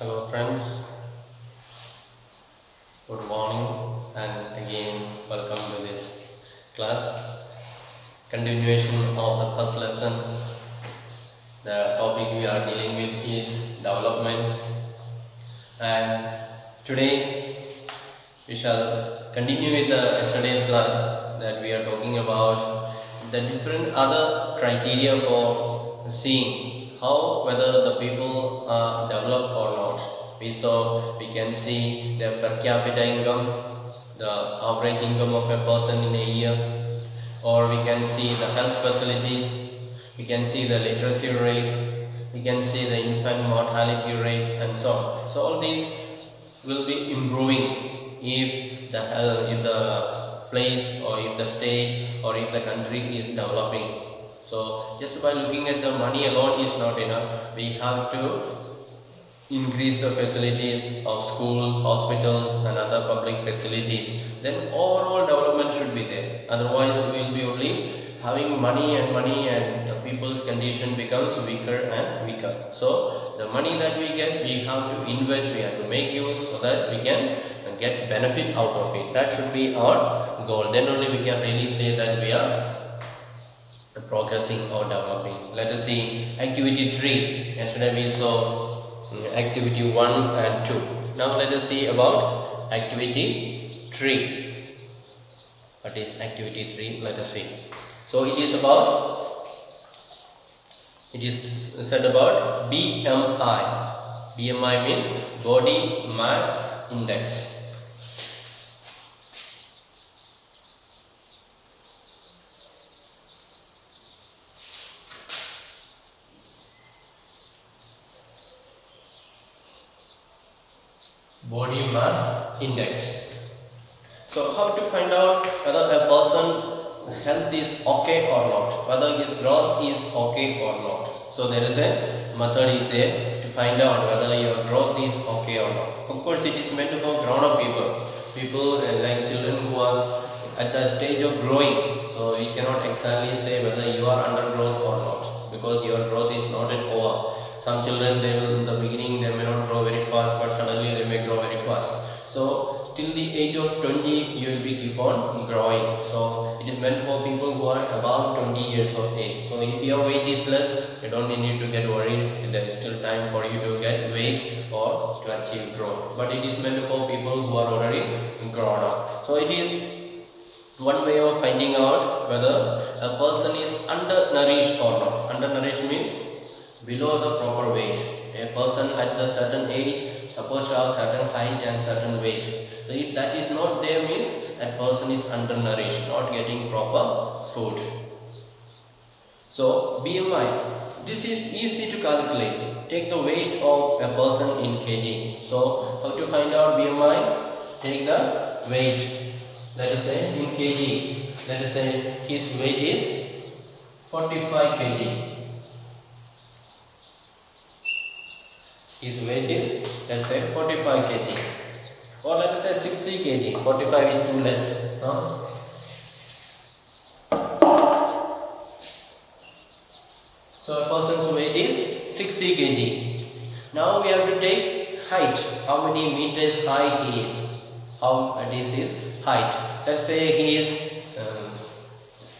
Hello friends, good morning and again welcome to this class. Continuation of the first lesson. The topic we are dealing with is development, and today we shall continue with the yesterday's class that we are talking about the different other criteria for seeing how whether the people are developed or not. We can see the per capita income, the average income of a person in a year, or we can see the health facilities, we can see the literacy rate, we can see the infant mortality rate, and so on. So all these will be improving if the place or if the state or if the country is developing. So just by looking at the money alone is not enough. We have to increase the facilities of school, hospitals and other public facilities. Then overall development should be there. Otherwise we will be only having money and the people's condition becomes weaker and weaker. So the money that we get, we have to invest, we have to make use so that we can get benefit out of it. That should be our goal. Then only we can really say that we are progressing or developing. Let us see activity 3. Yesterday we saw activity 1 and 2. Now let us see about activity 3. What is activity 3? Let us see. So it is said about BMI. BMI means body mass index. Body mass index. So how to find out whether a person's health is okay or not, whether his growth is okay or not. So there is a method is there to find out whether your growth is okay or not. Of course it is meant for grown-up people like children who are at the stage of growing. So we cannot exactly say whether you are under growth or not, because your growth is not yet over. Some children, they will in the beginning they may not grow very fast, but suddenly they may grow very fast. So till the age of 20 you will be keep on growing. So it is meant for people who are above 20 years of age. So if your weight is less, you don't need to get worried. There is still time for you to get weight or to achieve growth. But it is meant for people who are already grown up. So it is one way of finding out whether a person is undernourished or not. Undernourished means below the proper weight. A person at a certain age supposed to have certain height and certain weight. So if that is not there, means that person is undernourished, not getting proper food. So BMI, this is easy to calculate. Take the weight of a person in kg. So how to find out BMI? Take the weight. Let us say in kg. Let us say his weight is 45 kg. His weight is, let's say, 45 kg, or let us say 60 kg. 45 is too less. So a person's weight is 60 kg. Now we have to take height. How many meters high he is? How is his height? Let's say he is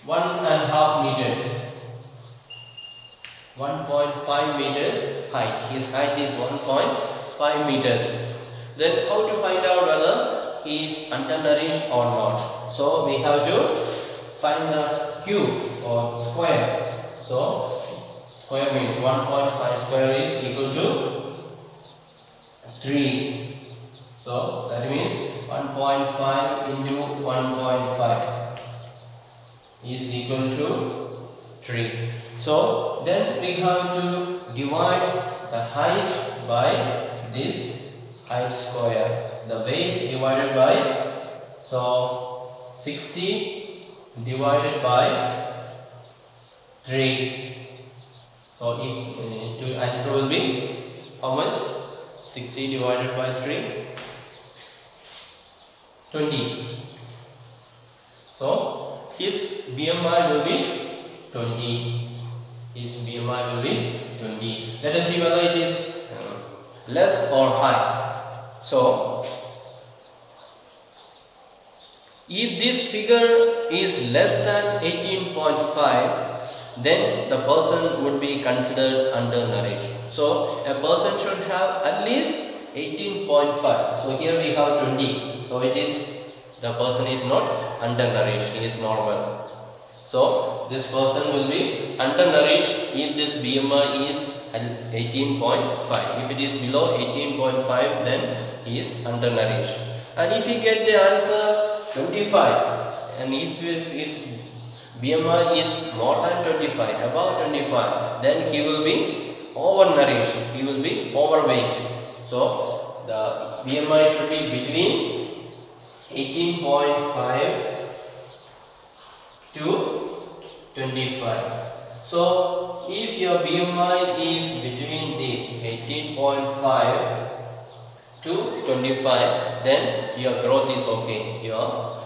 1.5 meters. 1.5 meters height. His height is 1.5 meters. Then how to find out whether he is undernourished or not? So we have to find the cube or square. So square means 1.5 square is equal to 3. So that means 1.5 into 1.5 is equal to 3. So then we have to divide the height by this height square. The weight divided by, so 60 divided by 3. So the answer will be how much? 60 divided by 3, 20. So his BMI will be 20. His BMI will be 20. Let us see whether it is less or high. So if this figure is less than 18.5, then the person would be considered undernourished. So a person should have at least 18.5. So here we have 20. So it is, the person is not undernourished, he is normal. So this person will be undernourished if this BMI is 18.5. If it is below 18.5, then he is undernourished. And if you get the answer 25, and if his BMI is more than 25, above 25, then he will be overnourished, he will be overweight. So the BMI should be between 18.5 to 25. So if your BMI is between this 18.5 to 25, then your growth is okay, your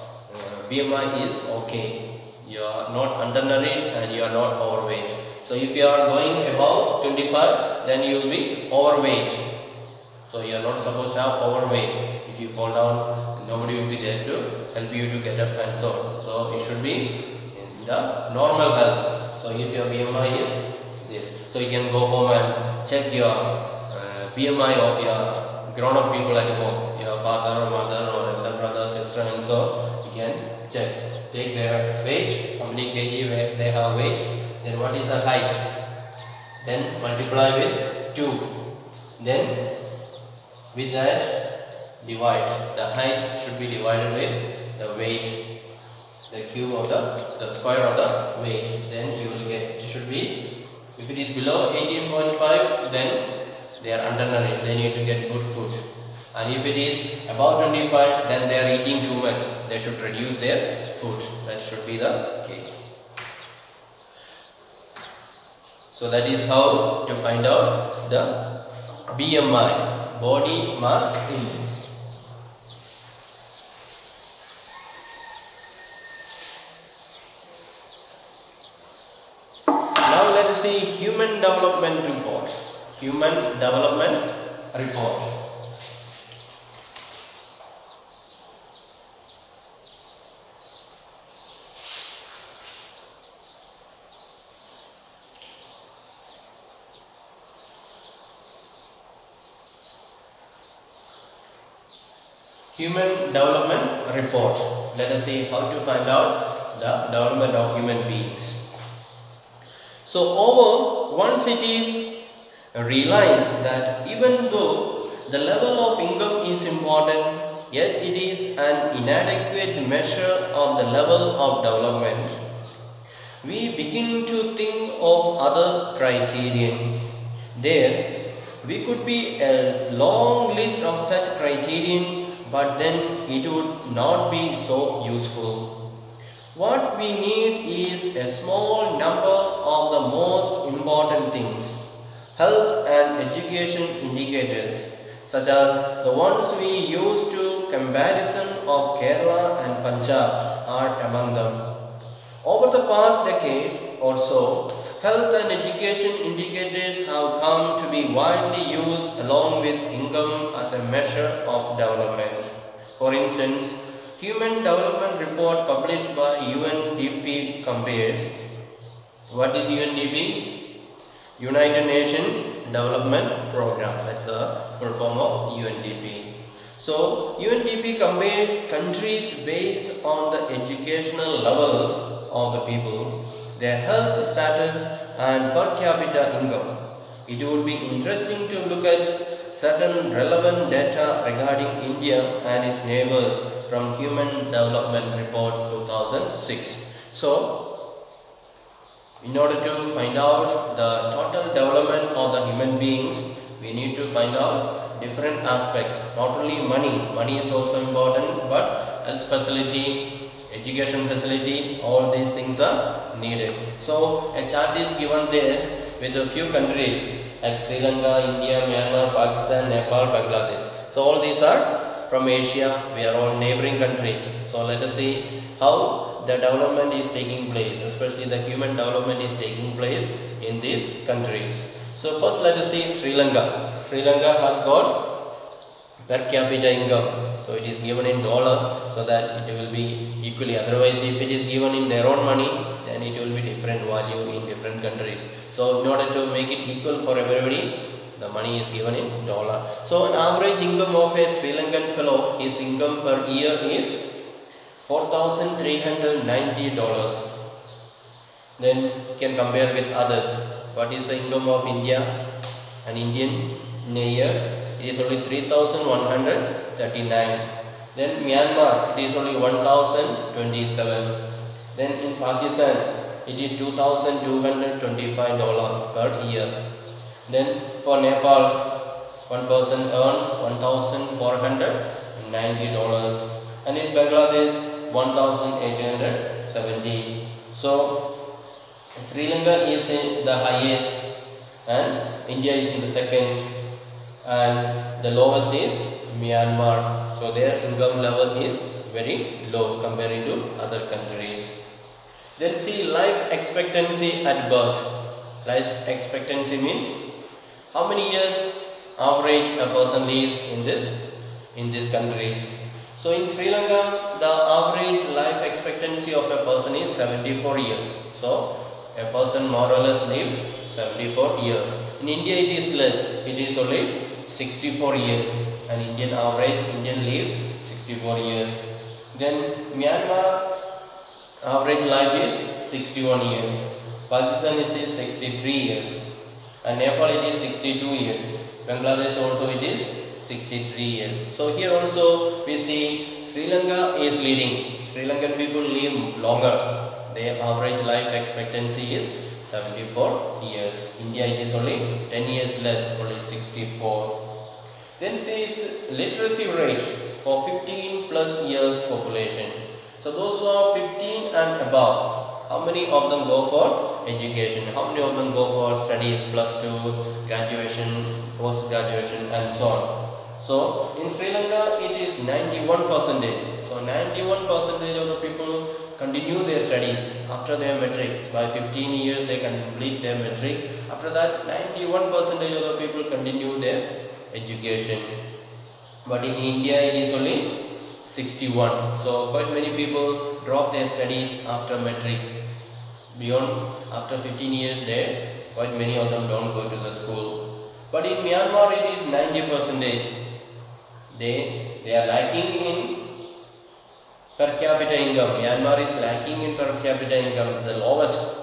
BMI is okay, you are not undernourished and you are not overweight. So if you are going above 25, then you will be overweight. So you are not supposed to have overweight. If you fall down, nobody will be there to help you to get up and so on. So it should be in the normal health. So if your BMI is this, so you can go home and check your BMI of your grown-up people at home, your father or mother or elder brother, sister, and so you can check. Take their weight, how many kg they have weight, then what is the height, then multiply with 2, then with that divide. The height should be divided with the weight, the cube of the square of the weight, then you will get, it should be, if it is below 18.5, then they are undernourished, they need to get good food. And if it is above 25, then they are eating too much, they should reduce their food. That should be the case. So that is how to find out the BMI, body mass index. Now let us see human development report. Human development report. Human development report. Let us see how to find out the development of human beings. So once it is realized that even though the level of income is important, yet it is an inadequate measure of the level of development, we begin to think of other criterion. There we could be a long list of such criterion, but then it would not be so useful. What we need is a small number of the most important things, health and education indicators, such as the ones we use to comparison of Kerala and Punjab are among them. Over the past decade or so, health and education indicators have come to be widely used along with income as a measure of development. For instance, Human Development Report published by UNDP compares, what is UNDP? United Nations Development Program. That's the full form of UNDP. So UNDP compares countries based on the educational levels of the people, their health status and per capita income. It would be interesting to look at certain relevant data regarding India and its neighbors from Human Development Report 2006. So, in order to find out the total development of the human beings, we need to find out different aspects. Not only money is also important, but health facility, education facility, all these things are needed. So a chart is given there with a few countries like Sri Lanka, India, Myanmar, Pakistan, Nepal, Bangladesh. So all these are from Asia. We are all neighboring countries. So let us see how the development is taking place, especially the human development is taking place in these countries. So first let us see Sri Lanka. Sri Lanka has got per capita income, so it is given in dollar so that it will be equally. Otherwise, if it is given in their own money, then it will be different value in different countries. So in order to make it equal for everybody, the money is given in dollar. So an average income of a Sri Lankan fellow, his income per year is $4,390. Then you can compare with others. What is the income of India? An Indian in a year, it is only 3,139. Then Myanmar, it is only 1,027. Then in Pakistan, it is $2,225 per year. Then for Nepal, one person earns $1,490, and in Bangladesh 1,870. So Sri Lanka is in the highest and India is in the second, and the lowest is Myanmar. So their income level is very low comparing to other countries. Then see life expectancy at birth. Life expectancy means how many years average a person lives in these countries. So in Sri Lanka, the average life expectancy of a person is 74 years. So a person more or less lives 74 years. In India it is less, it is only 64 years. An Indian average Indian lives 64 years. Then Myanmar average life is 61 years. Pakistan is 63 years. And Nepal it is 62 years. Bangladesh also it is 63 years. So here also we see Sri Lanka is leading. Sri Lankan people live longer. Their average life expectancy is 74 years. India it is only 10 years less, only 64. Then see literacy rate for 15 plus years population. So those who are 15 and above, how many of them go for education? How many of them go for studies, plus 2, graduation, post graduation, and so on? So in Sri Lanka it is 91%. So 91% of the people continue their studies after their metric. By 15 years they complete their metric. After that 91% of the people continue their education. But in India it is only 61. So quite many people drop their studies after metric. After 15 years there, quite many of them don't go to the school. But in Myanmar it is 90%. They are lacking in per capita income. Myanmar is lacking in per capita income, the lowest.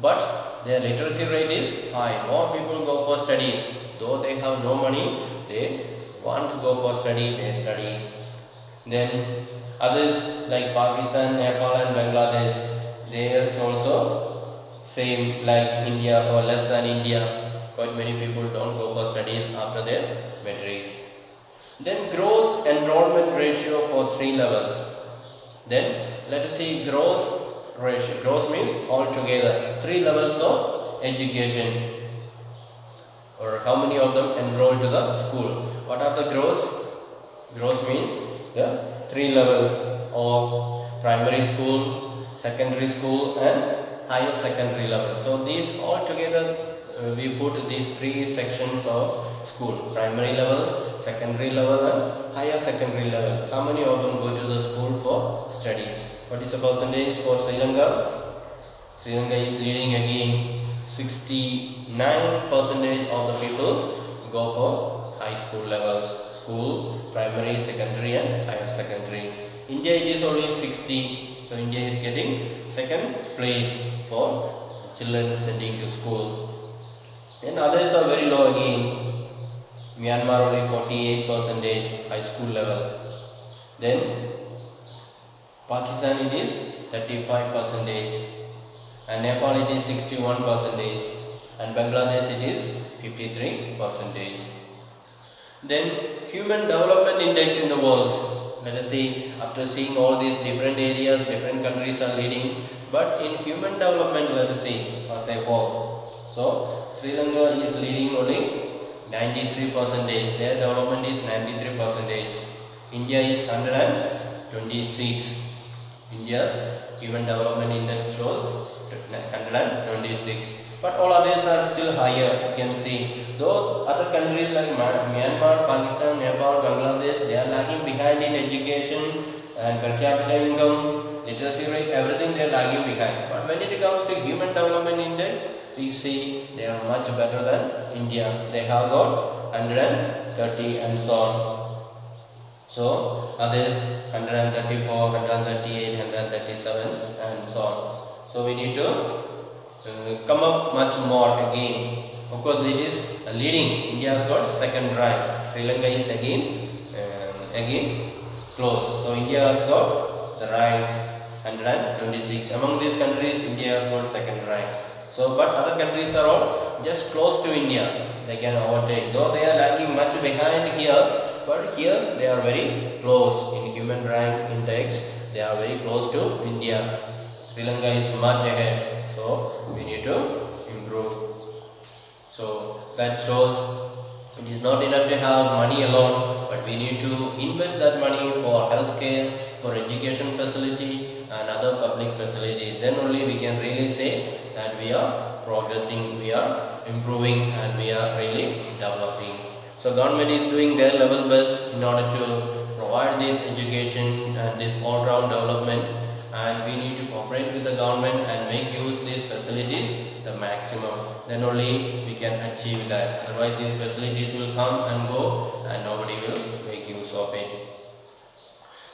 But their literacy rate is high. More people go for studies. Though they have no money, they want to go for study, they study. Then others like Pakistan, Nepal and Bangladesh, they are also same like India or less than India. Quite many people don't go for studies after their metric. Then gross enrollment ratio for 3 levels. Then let us see gross ratio. Gross means altogether 3 levels of education, or how many of them enroll to the school. What are the gross? Gross means the 3 levels of primary school, secondary school and higher secondary level. So these all together we put these 3 sections of school: primary level, secondary level and higher secondary level. How many of them go to the school for studies? What is the percentage for Sri Lanka? Sri Lanka is leading again. 69% of the people go for high school levels: school, primary, secondary and higher secondary. India it is only 60. So India is getting second place for children sending to school. Then others are very low again. Myanmar only 48% high school level. Then Pakistan it is 35% and Nepal it is 61% and Bangladesh it is 53%. Then Human Development Index in the world. Let us see, after seeing all these different areas, different countries are leading, but in human development, let us see as a whole. So Sri Lanka is leading only 93%. Their development is 93%. India is 126. India's Human Development Index shows 126. but all others are still higher. You can see, though other countries like Myanmar, Pakistan, Nepal, Bangladesh, they are lagging behind in education and per capita income, literacy rate, everything they are lagging behind. But when it comes to human development index, we see they are much better than India. They have got 130 and so on. So others 134, 138, 137 and so on. So we need to come up much more again. Of course, it is leading. India has got second rank. Sri Lanka is again close. So India has got the rank 126. Among these countries, India has got second rank. So, but other countries are all just close to India. They can overtake. Though they are lagging much behind here, but here they are very close in human rank index. They are very close to India. Sri Lanka is much ahead. So we need to improve. So that shows it is not enough to have money alone, but we need to invest that money for healthcare, for education facility and other public facilities. Then only we can really say that we are progressing, we are improving and we are really developing. So government is doing their level best in order to provide this education and this all-round development, and we need to cooperate with the government and make use these facilities the maximum. Then only we can achieve that. Otherwise these facilities will come and go and nobody will make use of it.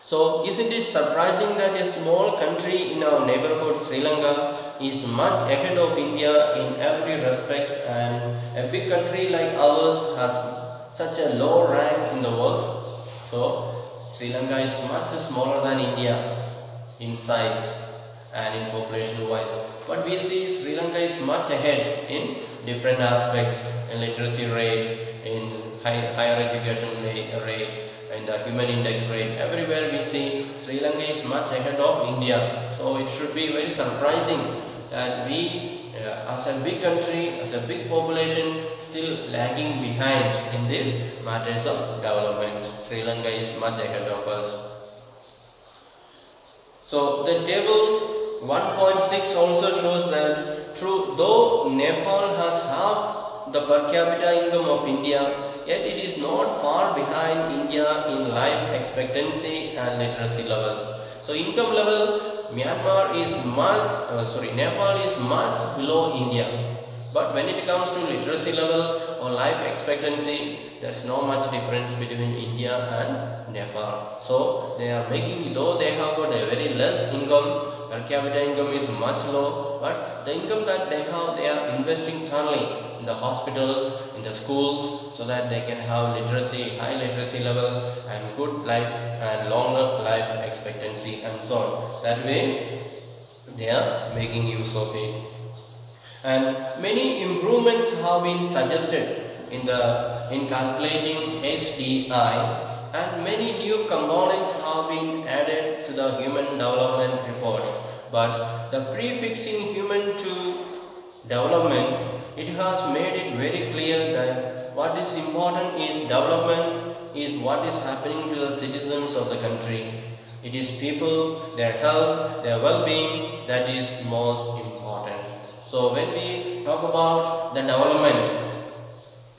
So isn't it surprising that a small country in our neighborhood, Sri Lanka, is much ahead of India in every respect, and a big country like ours has such a low rank in the world? So Sri Lanka is much smaller than India in size and in population wise, but we see Sri Lanka is much ahead in different aspects, in literacy rate, in higher education rate, in the human index rate. Everywhere we see Sri Lanka is much ahead of India. So it should be very surprising that we as a big country, as a big population, still lagging behind in these matters of development. Sri Lanka is much ahead of us. So the table 1.6 also shows that though Nepal has half the per capita income of India, yet it is not far behind India in life expectancy and literacy level. So income level, Nepal is much below India. But when it comes to literacy level or life expectancy, there is no much difference between India and Nepal. So they are making, though they have got a very less income, per capita income is much low, but the income that they have, they are investing thoroughly in the hospitals, in the schools, so that they can have literacy, high literacy level and good life and longer life expectancy and so on. That way they are making use of it. And many improvements have been suggested in calculating HDI, and many new components have been added to the human development report. But the prefixing human to development, it has made it very clear that what is important is development is what is happening to the citizens of the country. It is people, their health, their well-being that is most important. So when we talk about the development,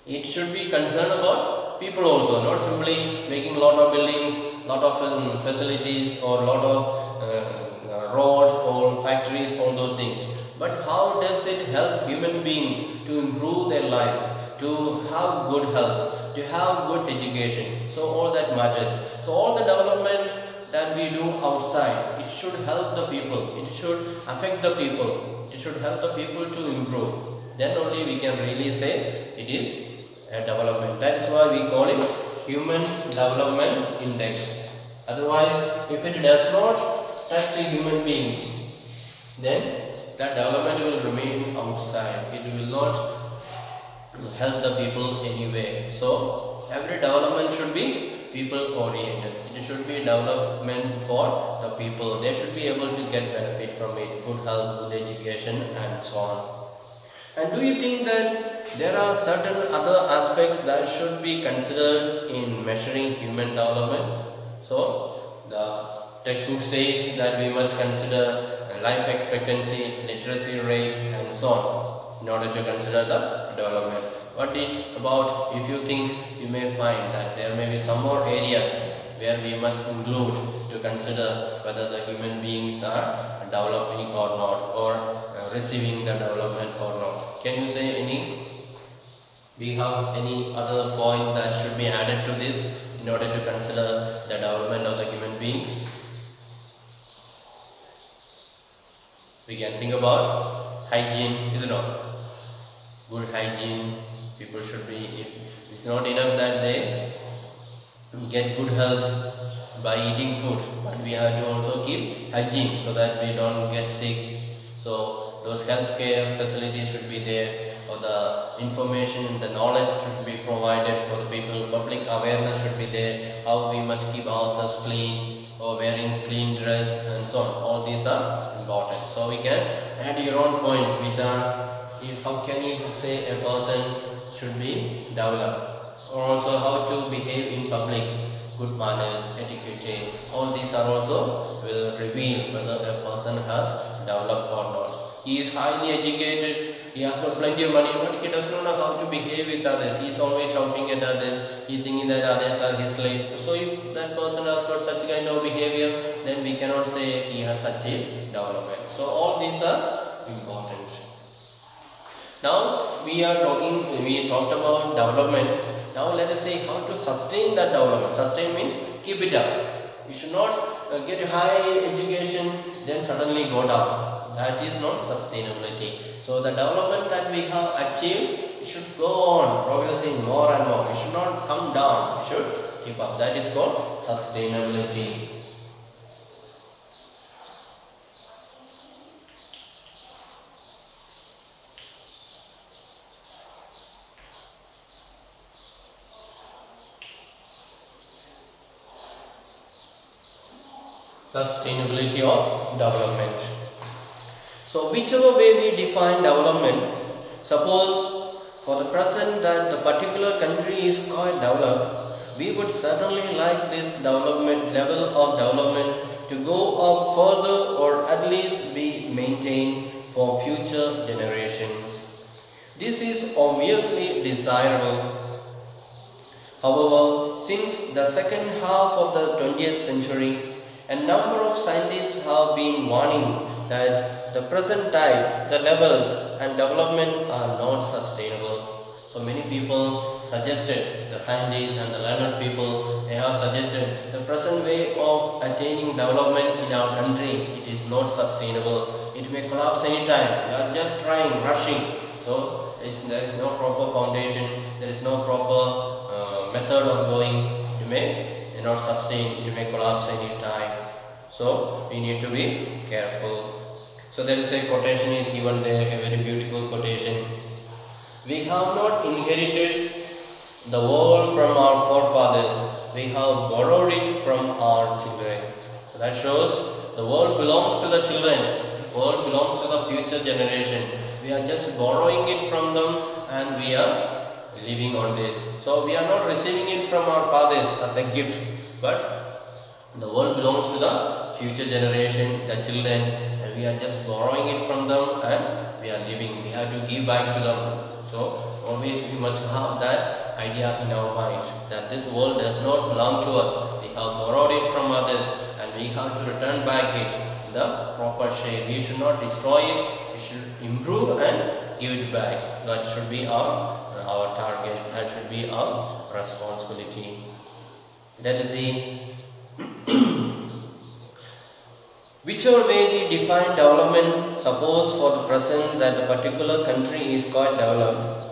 it should be concerned about people also, not simply making a lot of buildings, lot of facilities or lot of roads or factories, all those things. But how does it help human beings to improve their life, to have good health, to have good education? So all that matters. So all the development that we do outside, it should help the people, it should affect the people, it should help the people to improve. Then only we can really say it is a development. That's why we call it Human Development Index. Otherwise, if it does not touch the human beings, then that development will remain outside. It will not help the people anyway. So every development should be people oriented. It should be development for the people. They should be able to get benefit from it, good health, good education and so on. And do you think that there are certain other aspects that should be considered in measuring human development? So the textbook says that we must consider life expectancy, literacy rate and so on. in order to consider the development. What is about, if you think, you may find that there may be some more areas where we must include to consider whether the human beings are developing or not, or receiving the development or not. Can you say any? We have any other point that should be added to this in order to consider the development of the human beings? We can think about hygiene, is it not? Good hygiene, people should be, it's not enough that they get good health by eating food, but we have to also keep hygiene so that we don't get sick. So those healthcare facilities should be there, or the information, the knowledge should be provided for the people. Public awareness should be there, how we must keep ourselves clean, or wearing clean dress and so on. All these are important. So we can add your own points which are, how can you say a person should be developed, or also how to behave in public, good manners, etiquette. All these are also will reveal whether a person has developed or not. He is highly educated, he has got plenty of money, but he does not know how to behave with others. He is always shouting at others, he thinking that others are his slave. So if that person has got such kind of behavior, then we cannot say he has achieved development. So all these are important. Now we talked about development. Now let us see how to sustain that development. Sustain means keep it up. You should not get high education then suddenly go down. That is not sustainability. So the development that we have achieved, it should go on progressing more and more. It should not come down. It should keep up. That is called sustainability. Sustainability of development. So whichever way we define development, suppose for the present that the particular country is quite developed, we would certainly like this development level of development to go up further, or at least be maintained for future generations. This is obviously desirable. However, since the second half of the 20th century, a number of scientists have been warning that the present type, the levels and development are not sustainable. So many people suggested, the scientists and the learned people, they have suggested the present way of attaining development in our country, it is not sustainable. It may collapse anytime. We are just trying, rushing. So there is no proper foundation, there is no proper method of going. You may not sustain, it may collapse any time. So we need to be careful. So there is a quotation is given there, a very beautiful quotation. We have not inherited the world from our forefathers, we have borrowed it from our children. So that shows the world belongs to the children, the world belongs to the future generation. We are just borrowing it from them and we are living on this. So we are not receiving it from our fathers as a gift, but the world belongs to the future generation, the children, and we are just borrowing it from them and we are living. We have to give back to them. So always we must have that idea in our mind that this world does not belong to us. We have borrowed it from others and we have to return back it in the proper shape. We should not destroy it. We should improve and give it back. That should be our target. That should be our responsibility. Let us see. Whichever way we define development, suppose for the present that the particular country is quite developed,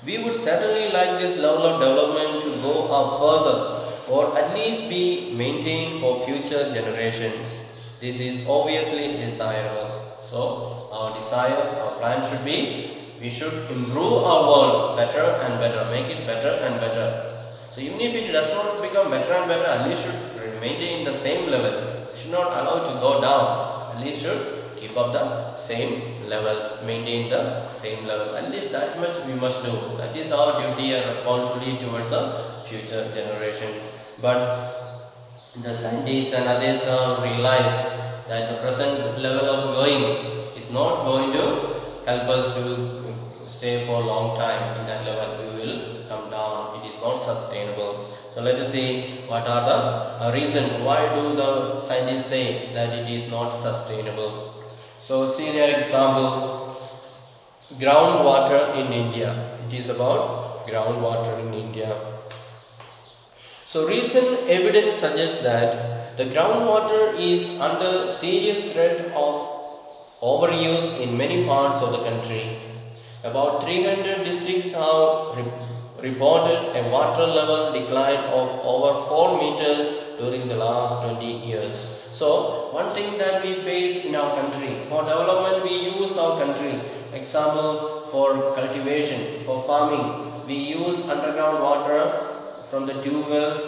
we would certainly like this level of development to go up further, or at least be maintained for future generations. This is obviously desirable. So our desire, our plan should be, we should improve our world better and better, make it better and better. So even if it does not become better and better, at least should maintain the same level. It should not allow to go down. At least should keep up the same levels, maintain the same level. At least that much we must do. That is our duty and responsibility towards the future generation. But the scientists and others have realized that the present level of going is not going to help us to stay for a long time in that level. We will come down. It is not sustainable. So let us see what are the reasons why do the scientists say that it is not sustainable. So see the example, groundwater in India. It is about groundwater in India. So recent evidence suggests that the groundwater is under serious threat of overuse in many parts of the country. About 300 districts have reported a water level decline of over 4 meters during the last 20 years. So one thing that we face in our country, for development we use our country. Example, for cultivation, for farming, we use underground water from the tube wells.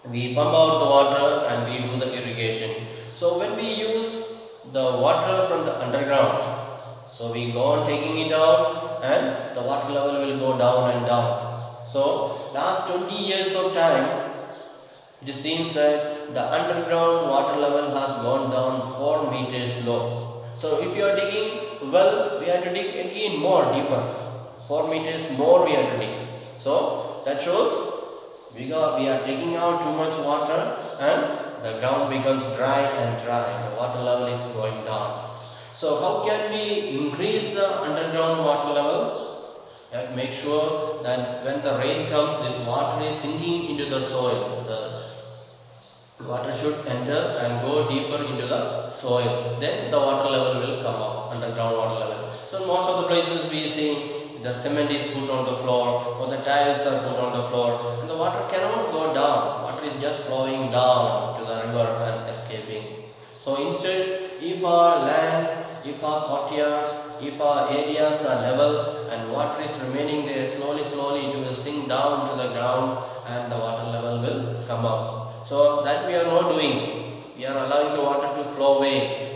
We pump out the water and we do the irrigation. So when we use the water from the underground, so we go on taking it out and the water level will go down and down. So last 20 years of time, it seems that the underground water level has gone down 4 meters low. So if you are digging well, we have to dig again more deeper. 4 meters more we have to dig. So that shows we are taking out too much water and the ground becomes dry and dry. The water level is going down. So how can we increase the underground water level? Make sure that when the rain comes, this water is sinking into the soil. The water should enter and go deeper into the soil. Then the water level will come up, underground water level. So most of the places we see the cement is put on the floor or the tiles are put on the floor and the water cannot go down. Water is just flowing down to the river and escaping. So instead, if our land, if our courtyards, if our areas are level and water is remaining there, slowly it will sink down to the ground and the water level will come up. So that we are not doing. We are allowing the water to flow away.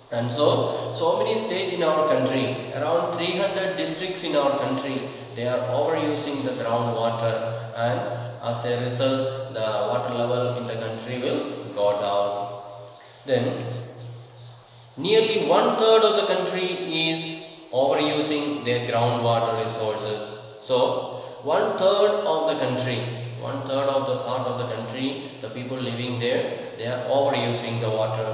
And so many states in our country, around 300 districts in our country, they are overusing the groundwater and as a result the water level in the country will go down. Then nearly 1/3 of the country is overusing their groundwater resources. So 1/3 of the country, 1/3 of the part of the country, the people living there, they are overusing the water.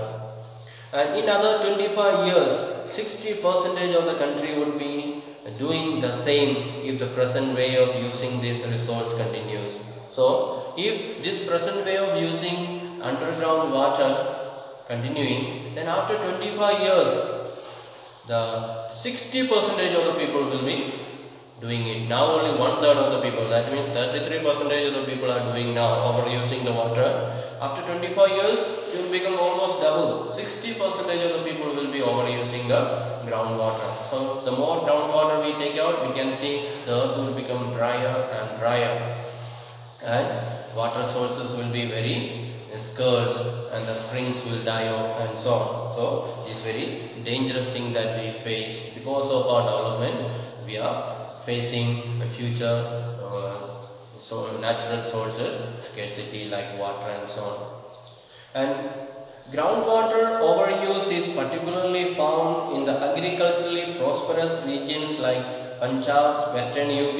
And in another 25 years, 60% of the country would be doing the same if the present way of using this resource continues. So, if this present way of using underground water continuing, then after 25 years, the 60% of the people will be doing it. Now only 1/3 of the people, that means 33% of the people are doing now, overusing the water. After 25 years, it will become almost double. 60% of the people will be overusing the groundwater. So the more groundwater we take out, we can see the earth will become drier and drier. And water sources will be very scarce and the springs will die off and so on. So it is very dangerous thing that we face. Because of our development, we are facing a future natural sources scarcity like water and so on. And groundwater overuse is particularly found in the agriculturally prosperous regions like Punjab, Western UP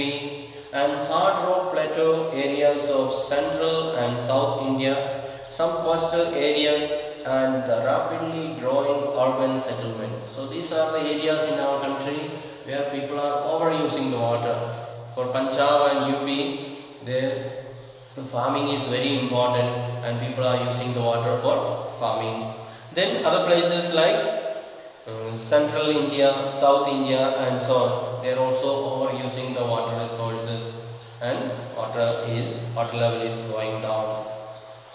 and hard rock plateau areas of central and south India, some coastal areas and the rapidly growing urban settlement. So these are the areas in our country where people are overusing the water. For Punjab and UP, there farming is very important and people are using the water for farming. Then other places like central India, south India and so on, they are also overusing the water resources and water level is going down.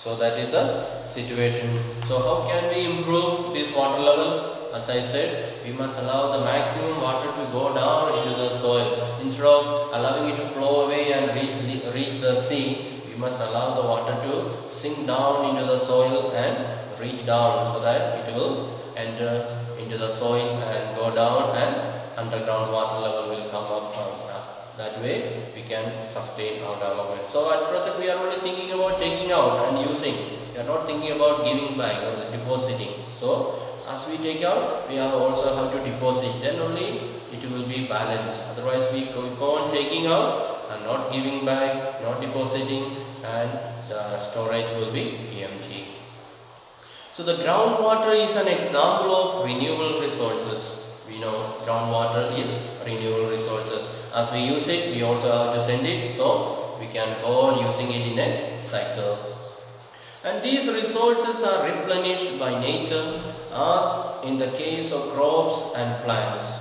So that is the situation. So how can we improve this water level? As I said, we must allow the maximum water to go down into the soil. Instead of allowing it to flow away and reach the sea, we must allow the water to sink down into the soil and reach down so that it will enter into the soil and go down and underground water level will come up. That way we can sustain our development. So at present we are only thinking about taking out and using. We are not thinking about giving back or depositing. So As we take out, we also have to deposit. Then only it will be balanced. Otherwise, we keep on taking out and not giving back, not depositing, and the storage will be empty. So the groundwater is an example of renewable resources. We know groundwater is renewable resources. As we use it, we also have to send it, so we can go on using it in a cycle. And these resources are replenished by nature, as in the case of crops and plants.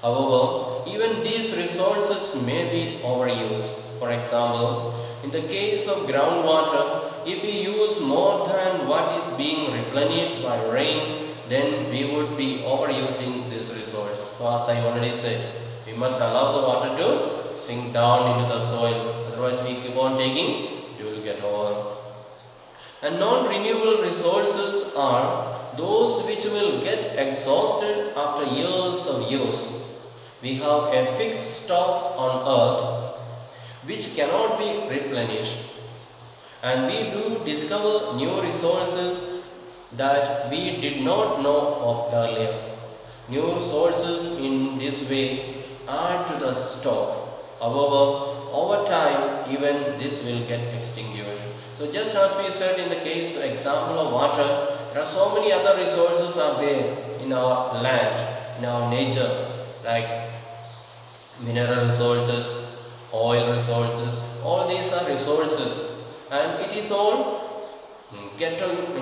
However, even these resources may be overused. For example, in the case of groundwater, if we use more than what is being replenished by rain, then we would be overusing this resource. So as I already said, we must allow the water to sink down into the soil. Otherwise we keep on taking, it will get over. And non-renewable resources are those which will get exhausted after years of use. We have a fixed stock on earth which cannot be replenished, and we do discover new resources that we did not know of earlier. New sources in this way add to the stock. However, over time, even this will get extinguished. So just as we said in the case example of water, there are so many other resources are there in our land, in our nature, like mineral resources, oil resources. All these are resources, and it is all will get over.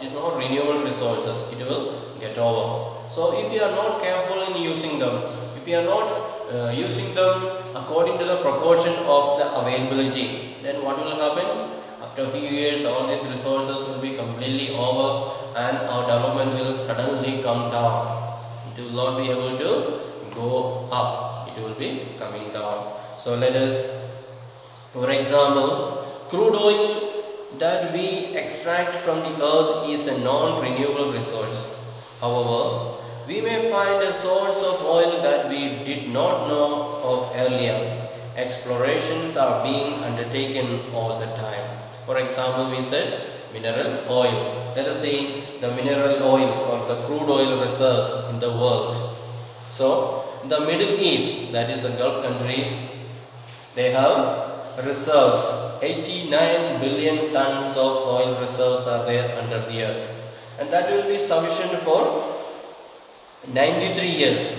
It is not renewable resources. It will get over. So if you are not careful in using them, if you are not using them according to the proportion of the availability, then what will happen? After a few years, all these resources will be completely over, and our development will suddenly come down. It will not be able to go up. It will be coming down. So let us, for example, crude oil that we extract from the earth is a non-renewable resource. However, we may find a source of oil that we did not know of earlier. Explorations are being undertaken all the time. For example, we said mineral oil. Let us see the mineral oil or the crude oil reserves in the world. So, the Middle East, that is the Gulf countries, they have reserves. 89 billion tons of oil reserves are there under the earth, and that will be sufficient for 93 years.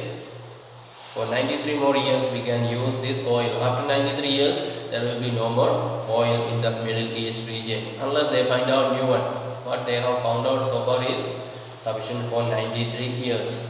For 93 more years we can use this oil. After 93 years there will be no more oil in the Middle East region, unless they find out new one. What they have found out so far is sufficient for 93 years.